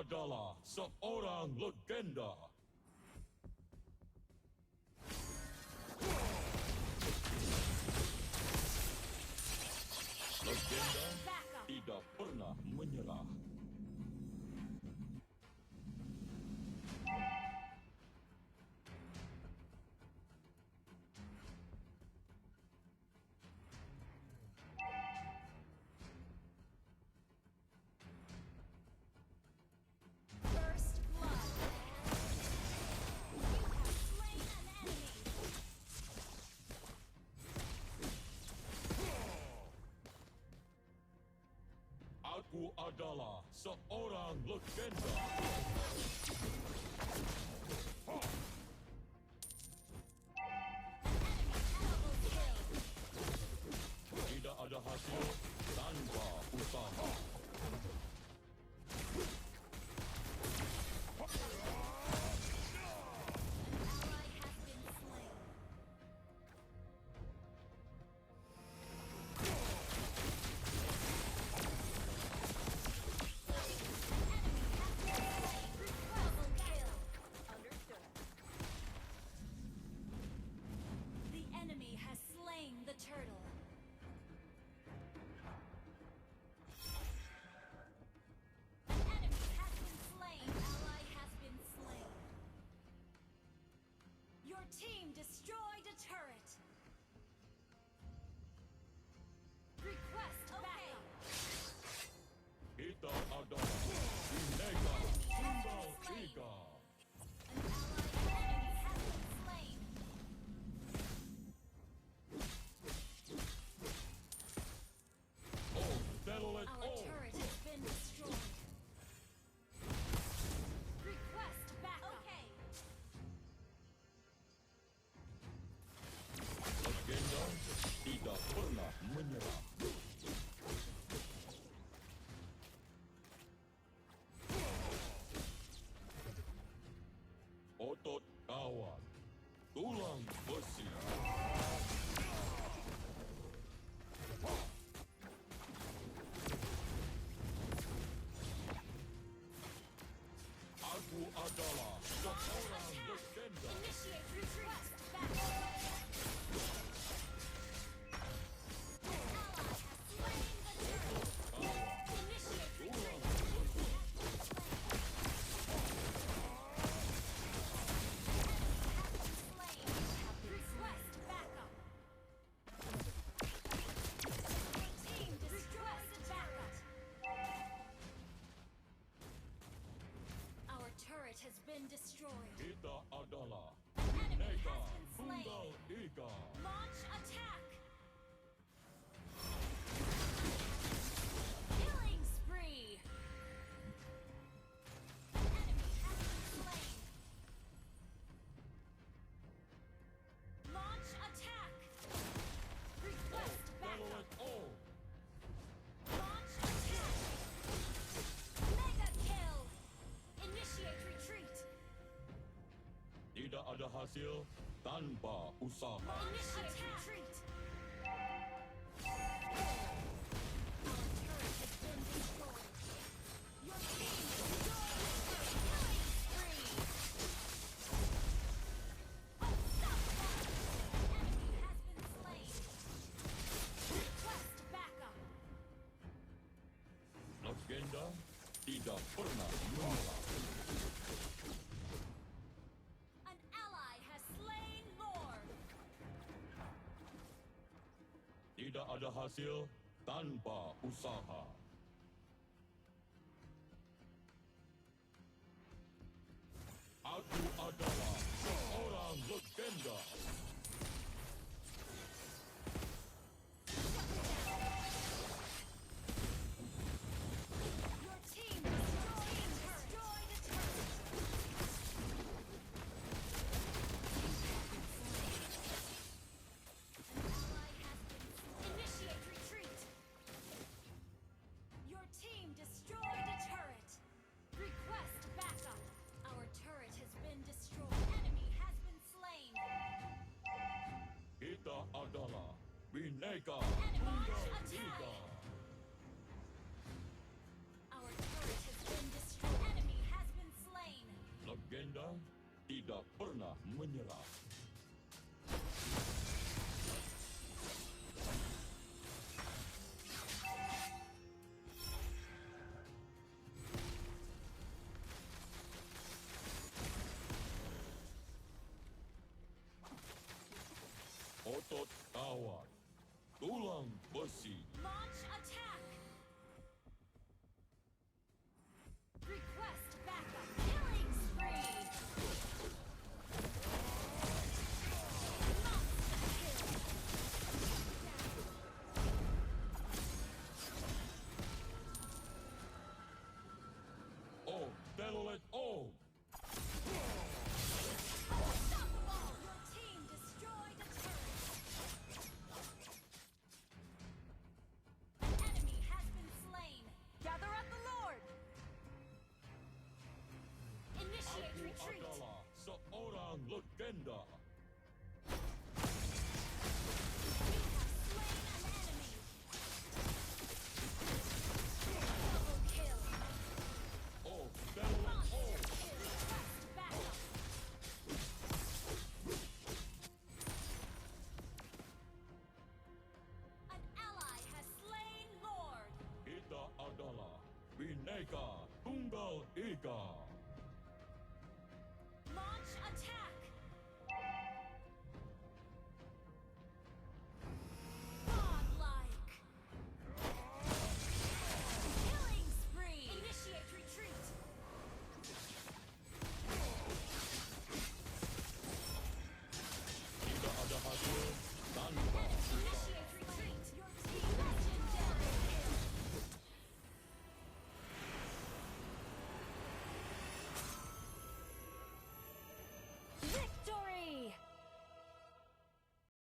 adalah seorang legenda. Legenda tidak pernah menyerah. First blood. You have slain an enemy. Aku adalah seorang legenda. Double kill. Tidak ada hasil tanpa usaha. Ally has been slain. Double kill. Understood. The enemy has slain the turtle. An enemy has been slain. Ally has been slain. Your team destroyed a turret. Request backup. Kita adalah Bineka Tunggal Ika. An ally enemy has been slain. Oh, settle it Our all. turret has been destroyed. Request backup. Okay. Legenda tidak pernah menyerah. Otot kawan, tulang besi. Aku adalah seorang legenda. Initiate retreat. Backup. Ally has slain the turret. Initiate retreat. Request backup. Team destroyed the turret. Our turret has been destroyed. Kita adalah Enemy Bineka has been Tunggal slain. Ika. Launch attack. Killing spree. Enemy has been slain. Launch attack. Request Settle backup. it all. Launch attack. Mega kill. Initiate retreat. Tidak ada hasil tanpa usaha. Initiate retreat. Our turret has been destroyed. Your team destroyed the killing spree. Unstoppable. Enemy has been slain. Request backup. Legenda tidak pernah menyerah. An ally has slain Lord. Tidak ada hasil tanpa usaha. Aku adalah seorang legenda. Your team destroyed a turret. An ally has been initiate retreat. Your team destroyed a turret. Request backup. Our turret has been destroyed. Enemy has been slain. Kita adalah Bineka Enemy Tunggal attack. Ika. Our turret has been destroyed. Enemy menyerah.